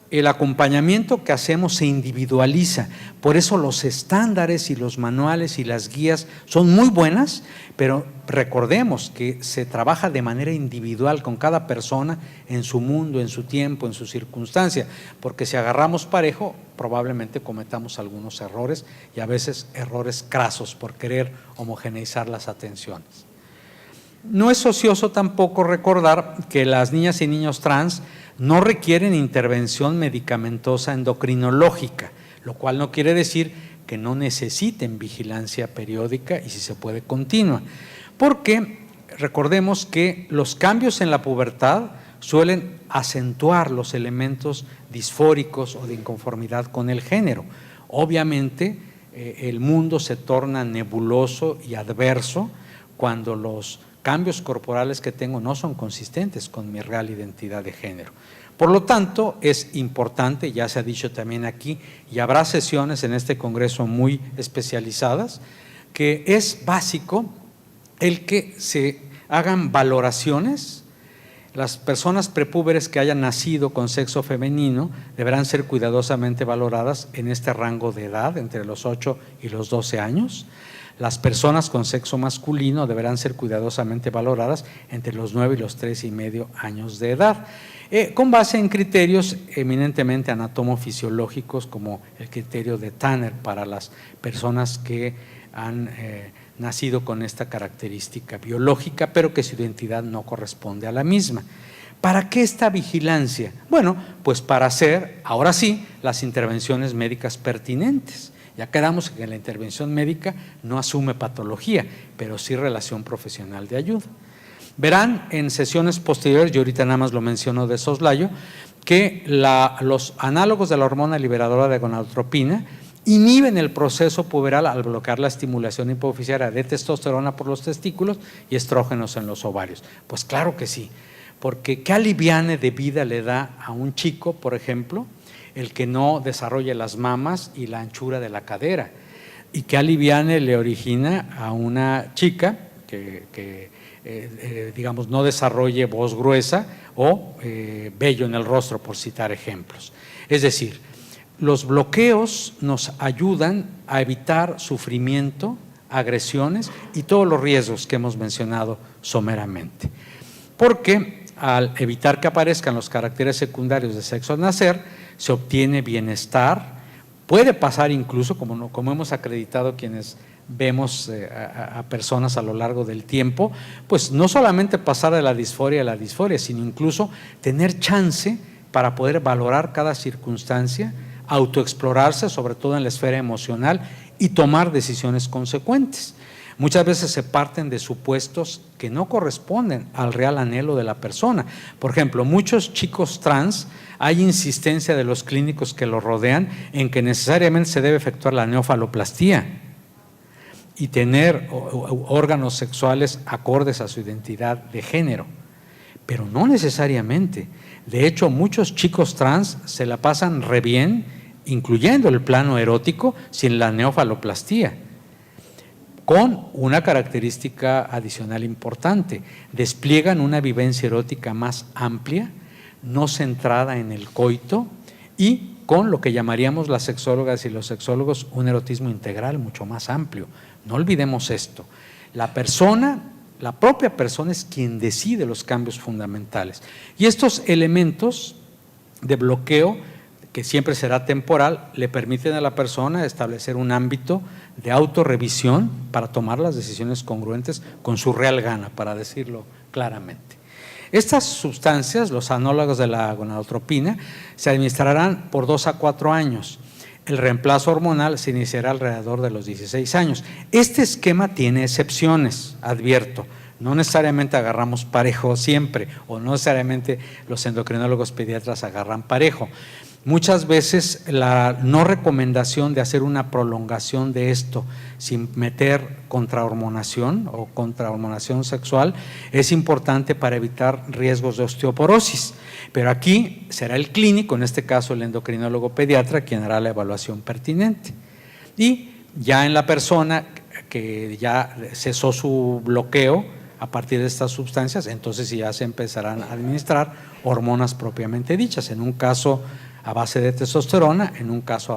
el acompañamiento que hacemos se individualiza, por eso los estándares y los manuales y las guías son muy buenas, pero recordemos que se trabaja de manera individual con cada persona en su mundo, en su tiempo, en su circunstancia, porque si agarramos parejo, probablemente cometamos algunos errores y a veces errores crasos por querer homogeneizar las atenciones. No es ocioso tampoco recordar que las niñas y niños trans no requieren intervención medicamentosa endocrinológica, lo cual no quiere decir que no necesiten vigilancia periódica y si se puede continua, porque recordemos que los cambios en la pubertad suelen acentuar los elementos disfóricos o de inconformidad con el género. Obviamente el mundo se torna nebuloso y adverso cuando los cambios corporales que tengo no son consistentes con mi real identidad de género. Por lo tanto, es importante, ya se ha dicho también aquí, y habrá sesiones en este congreso muy especializadas, que es básico el que se hagan valoraciones. Las personas prepúberes que hayan nacido con sexo femenino deberán ser cuidadosamente valoradas en este rango de edad, entre los 8 y los 12 años. Las personas con sexo masculino deberán ser cuidadosamente valoradas entre los 9 y los 3,5 años de edad, con base en criterios eminentemente anatomofisiológicos como el criterio de Tanner para las personas que han nacido con esta característica biológica, pero que su identidad no corresponde a la misma. ¿Para qué esta vigilancia? Bueno, pues para hacer, ahora sí, las intervenciones médicas pertinentes. Ya quedamos que la intervención médica no asume patología, pero sí relación profesional de ayuda. Verán en sesiones posteriores, yo ahorita nada más lo menciono de soslayo, que los análogos de la hormona liberadora de gonadotropina inhiben el proceso puberal al bloquear la estimulación hipoficiaria de testosterona por los testículos y estrógenos en los ovarios. Pues claro que sí, porque ¿qué aliviane de vida le da a un chico, por ejemplo, el que no desarrolle las mamas y la anchura de la cadera? ¿Y qué aliviane le origina a una chica que digamos, no desarrolle voz gruesa o vello en el rostro, por citar ejemplos? Es decir, los bloqueos nos ayudan a evitar sufrimiento, agresiones y todos los riesgos que hemos mencionado someramente. Porque al evitar que aparezcan los caracteres secundarios de sexo al nacer, se obtiene bienestar. Puede pasar incluso, como hemos acreditado quienes vemos a personas a lo largo del tiempo, pues no solamente pasar de la disforia a la disforia, sino incluso tener chance para poder valorar cada circunstancia, autoexplorarse, sobre todo en la esfera emocional, y tomar decisiones consecuentes. Muchas veces se parten de supuestos que no corresponden al real anhelo de la persona. Por ejemplo, muchos chicos trans, hay insistencia de los clínicos que los rodean en que necesariamente se debe efectuar la neofaloplastía y tener órganos sexuales acordes a su identidad de género, pero no necesariamente. De hecho, muchos chicos trans se la pasan re bien incluyendo el plano erótico, sin la neofaloplastía, con una característica adicional importante: despliegan una vivencia erótica más amplia, no centrada en el coito, y con lo que llamaríamos las sexólogas y los sexólogos un erotismo integral mucho más amplio. No olvidemos esto: la propia persona es quien decide los cambios fundamentales, y estos elementos de bloqueo, que siempre será temporal, le permiten a la persona establecer un ámbito de autorrevisión para tomar las decisiones congruentes con su real gana, para decirlo claramente. Estas sustancias, los análogos de la gonadotropina, se administrarán por 2 a 4 años. El reemplazo hormonal se iniciará alrededor de los 16 años. Este esquema tiene excepciones, advierto. No necesariamente agarramos parejo siempre, o no necesariamente los endocrinólogos pediatras agarran parejo. Muchas veces la no recomendación de hacer una prolongación de esto sin meter contrahormonación o contrahormonación sexual es importante para evitar riesgos de osteoporosis. Pero aquí será el clínico, en este caso el endocrinólogo pediatra, quien hará la evaluación pertinente. Y ya en la persona que ya cesó su bloqueo a partir de estas sustancias, entonces ya se empezarán a administrar hormonas propiamente dichas, en un caso a base de testosterona, en un caso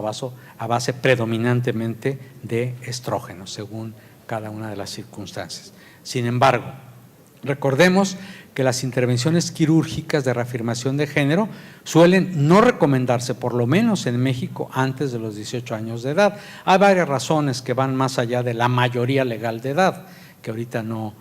a base predominantemente de estrógenos, según cada una de las circunstancias. Sin embargo, recordemos que las intervenciones quirúrgicas de reafirmación de género suelen no recomendarse, por lo menos en México, antes de los 18 años de edad. Hay varias razones que van más allá de la mayoría legal de edad, que ahorita no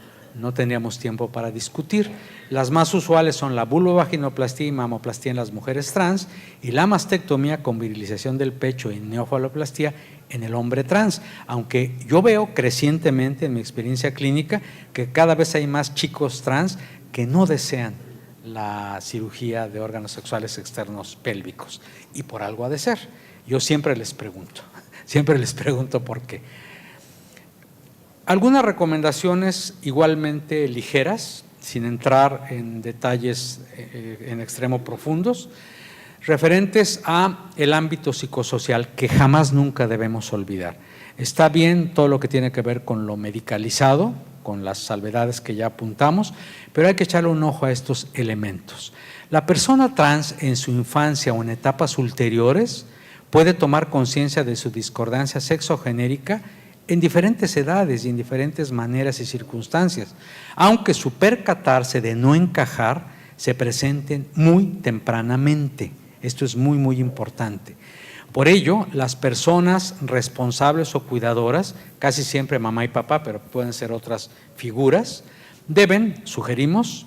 tendríamos tiempo para discutir. Las más usuales son la vulvovaginoplastia y mamoplastía en las mujeres trans, y la mastectomía con virilización del pecho y neofaloplastía en el hombre trans, aunque yo veo crecientemente en mi experiencia clínica que cada vez hay más chicos trans que no desean la cirugía de órganos sexuales externos pélvicos, y por algo ha de ser. Yo siempre les pregunto por qué. Algunas recomendaciones igualmente ligeras, sin entrar en detalles en extremo profundos, referentes a el ámbito psicosocial, que jamás nunca debemos olvidar. Está bien todo lo que tiene que ver con lo medicalizado, con las salvedades que ya apuntamos, pero hay que echarle un ojo a estos elementos. La persona trans en su infancia o en etapas ulteriores puede tomar conciencia de su discordancia sexogenérica en diferentes edades y en diferentes maneras y circunstancias, aunque su percatarse de no encajar se presenten muy tempranamente. Esto es muy, muy importante. Por ello, las personas responsables o cuidadoras, casi siempre mamá y papá, pero pueden ser otras figuras, deben, sugerimos,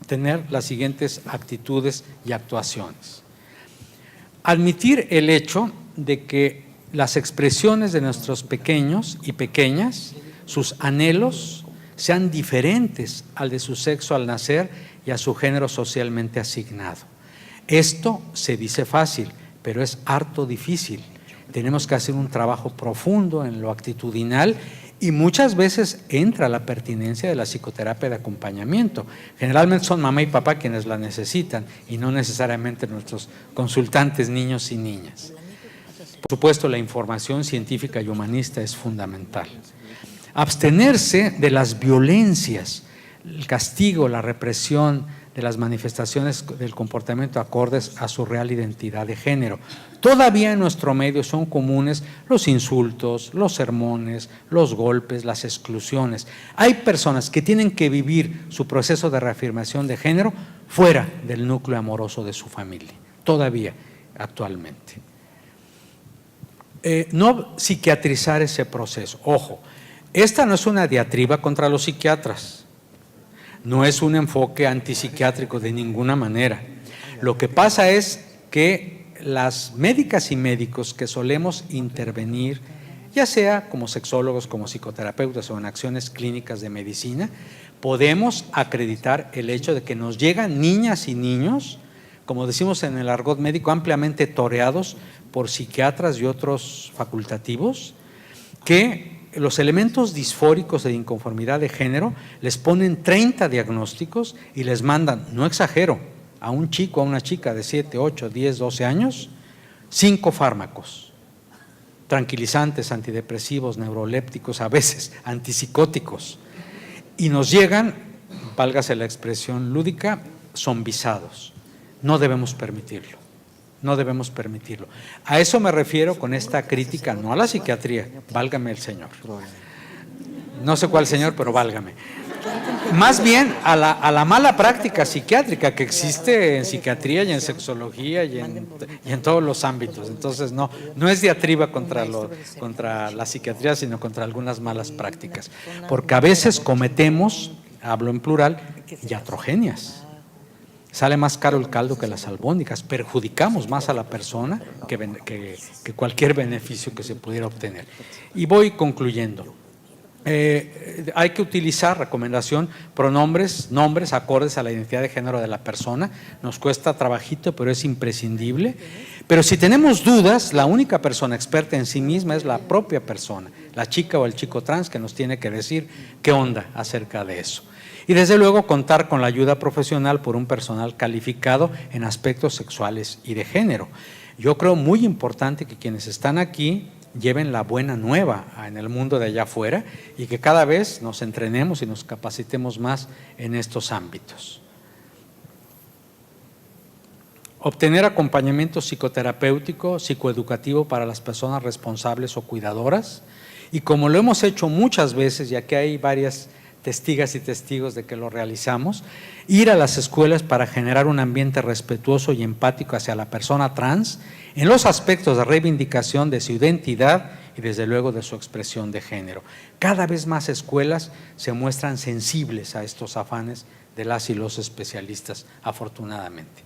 tener las siguientes actitudes y actuaciones. Admitir el hecho de que las expresiones de nuestros pequeños y pequeñas, sus anhelos, sean diferentes al de su sexo al nacer y a su género socialmente asignado. Esto se dice fácil, pero es harto difícil. Tenemos que hacer un trabajo profundo en lo actitudinal, y muchas veces entra la pertinencia de la psicoterapia de acompañamiento. Generalmente son mamá y papá quienes la necesitan, y no necesariamente nuestros consultantes niños y niñas. Por supuesto, la información científica y humanista es fundamental. Abstenerse de las violencias, el castigo, la represión de las manifestaciones del comportamiento acordes a su real identidad de género. Todavía en nuestro medio son comunes los insultos, los sermones, los golpes, las exclusiones. Hay personas que tienen que vivir su proceso de reafirmación de género fuera del núcleo amoroso de su familia, todavía, actualmente. No psiquiatrizar ese proceso. Ojo, esta no es una diatriba contra los psiquiatras, no es un enfoque antipsiquiátrico de ninguna manera. Lo que pasa es que las médicas y médicos que solemos intervenir, ya sea como sexólogos, como psicoterapeutas o en acciones clínicas de medicina, podemos acreditar el hecho de que nos llegan niñas y niños, como decimos en el argot médico, ampliamente toreados por psiquiatras y otros facultativos, que los elementos disfóricos de inconformidad de género les ponen 30 diagnósticos y les mandan, no exagero, a un chico, a una chica de 7, 8, 10, 12 años 5 fármacos, tranquilizantes, antidepresivos, neurolépticos, a veces antipsicóticos, y nos llegan, válgase la expresión lúdica, zombizados. No debemos permitirlo, no debemos permitirlo. A eso me refiero con esta crítica, no a la psiquiatría, válgame el Señor. No sé cuál Señor, pero válgame. Más bien a la mala práctica psiquiátrica que existe en psiquiatría y en sexología y en todos los ámbitos. Entonces no es diatriba contra la psiquiatría, sino contra algunas malas prácticas. Porque a veces cometemos, hablo en plural, iatrogenias. Sale más caro el caldo que las albóndigas, perjudicamos más a la persona que cualquier beneficio que se pudiera obtener. Y voy concluyendo. Hay que utilizar, recomendación, pronombres, nombres acordes a la identidad de género de la persona. Nos cuesta trabajito, pero es imprescindible. Pero si tenemos dudas, la única persona experta en sí misma es la propia persona, la chica o el chico trans, que nos tiene que decir qué onda acerca de eso. Y desde luego contar con la ayuda profesional por un personal calificado en aspectos sexuales y de género. Yo creo muy importante que quienes están aquí lleven la buena nueva en el mundo de allá afuera y que cada vez nos entrenemos y nos capacitemos más en estos ámbitos. Obtener acompañamiento psicoterapéutico, psicoeducativo para las personas responsables o cuidadoras, y como lo hemos hecho muchas veces, ya que hay varias testigas y testigos de que lo realizamos, ir a las escuelas para generar un ambiente respetuoso y empático hacia la persona trans en los aspectos de reivindicación de su identidad y desde luego de su expresión de género. Cada vez más escuelas se muestran sensibles a estos afanes de las y los especialistas, afortunadamente.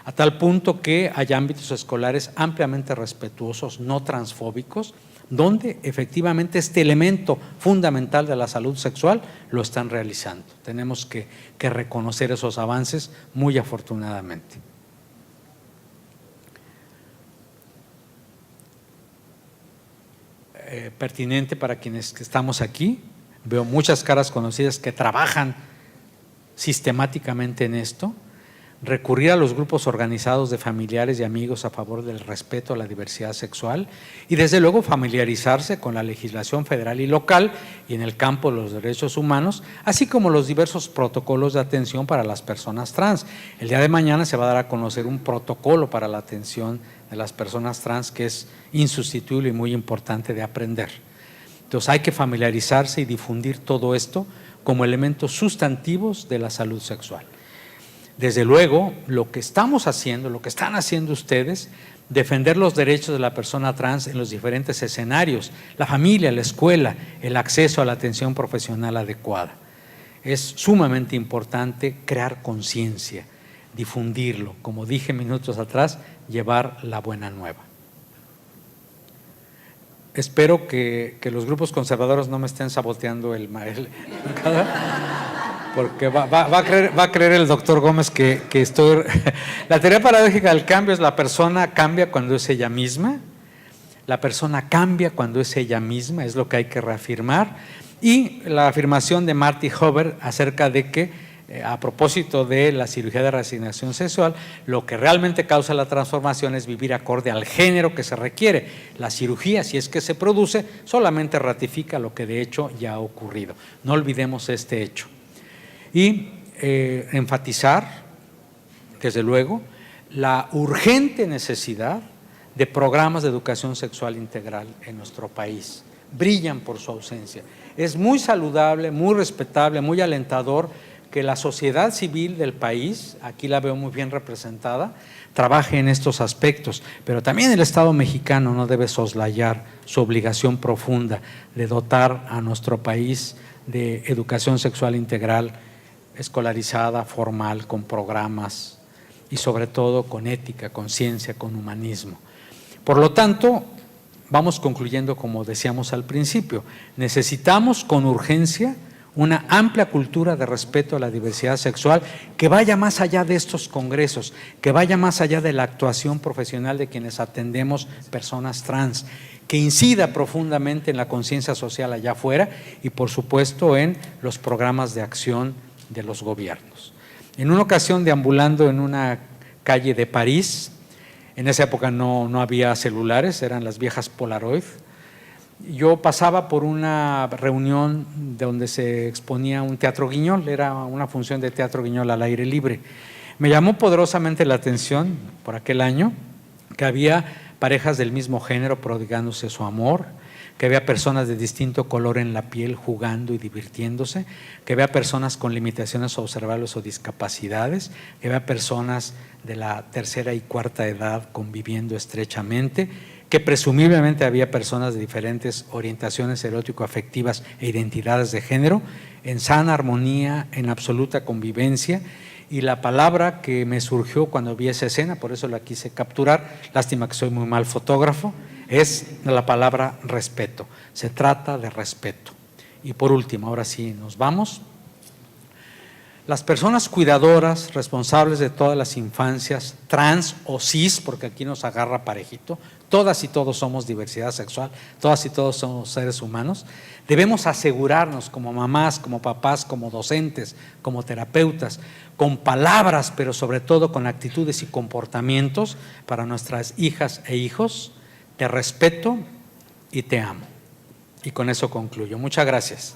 A tal punto que hay ámbitos escolares ampliamente respetuosos, no transfóbicos, donde efectivamente este elemento fundamental de la salud sexual lo están realizando. Tenemos que reconocer esos avances muy afortunadamente. Pertinente para quienes estamos aquí, veo muchas caras conocidas que trabajan sistemáticamente en esto. Recurrir a los grupos organizados de familiares y amigos a favor del respeto a la diversidad sexual y desde luego familiarizarse con la legislación federal y local y en el campo de los derechos humanos, así como los diversos protocolos de atención para las personas trans. El día de mañana se va a dar a conocer un protocolo para la atención de las personas trans que es insustituible y muy importante de aprender. Entonces hay que familiarizarse y difundir todo esto como elementos sustantivos de la salud sexual. Desde luego, lo que estamos haciendo, lo que están haciendo ustedes, defender los derechos de la persona trans en los diferentes escenarios, la familia, la escuela, el acceso a la atención profesional adecuada. Es sumamente importante crear conciencia, difundirlo, como dije minutos atrás, llevar la buena nueva. Espero que los grupos conservadores no me estén saboteando porque va a creer el doctor Gómez que estoy… La teoría paradójica del cambio es la persona cambia cuando es ella misma, la persona cambia cuando es ella misma, es lo que hay que reafirmar, y la afirmación de Marty Huber acerca de que a propósito de la cirugía de reasignación sexual, lo que realmente causa la transformación es vivir acorde al género que se requiere. La cirugía, si es que se produce, solamente ratifica lo que de hecho ya ha ocurrido. No olvidemos este hecho. Y enfatizar, desde luego, la urgente necesidad de programas de educación sexual integral en nuestro país. Brillan por su ausencia. Es muy saludable, muy respetable, muy alentador que la sociedad civil del país, aquí la veo muy bien representada, trabaje en estos aspectos, pero también el Estado mexicano no debe soslayar su obligación profunda de dotar a nuestro país de educación sexual integral, escolarizada, formal, con programas y sobre todo con ética, con ciencia, con humanismo. Por lo tanto, vamos concluyendo como decíamos al principio, necesitamos con urgencia una amplia cultura de respeto a la diversidad sexual que vaya más allá de estos congresos, que vaya más allá de la actuación profesional de quienes atendemos personas trans, que incida profundamente en la conciencia social allá afuera y por supuesto en los programas de acción de los gobiernos. En una ocasión deambulando en una calle de París, En esa época no había celulares, eran las viejas Polaroid. Yo pasaba por una reunión donde se exponía un teatro Guiñol, era una función de teatro Guiñol al aire libre. Me llamó poderosamente la atención por aquel año que había parejas del mismo género prodigándose su amor, que había personas de distinto color en la piel jugando y divirtiéndose, que había personas con limitaciones observables o discapacidades, que había personas de la tercera y cuarta edad conviviendo estrechamente, que presumiblemente había personas de diferentes orientaciones erótico-afectivas e identidades de género, en sana armonía, en absoluta convivencia. Y la palabra que me surgió cuando vi esa escena, por eso la quise capturar, lástima que soy muy mal fotógrafo, es la palabra respeto. Se trata de respeto. Y por último, ahora sí nos vamos. Las personas cuidadoras, responsables de todas las infancias, trans o cis, porque aquí nos agarra parejito, todas y todos somos diversidad sexual, todas y todos somos seres humanos, debemos asegurarnos como mamás, como papás, como docentes, como terapeutas, con palabras, pero sobre todo con actitudes y comportamientos para nuestras hijas e hijos. Te respeto y te amo. Y con eso concluyo. Muchas gracias.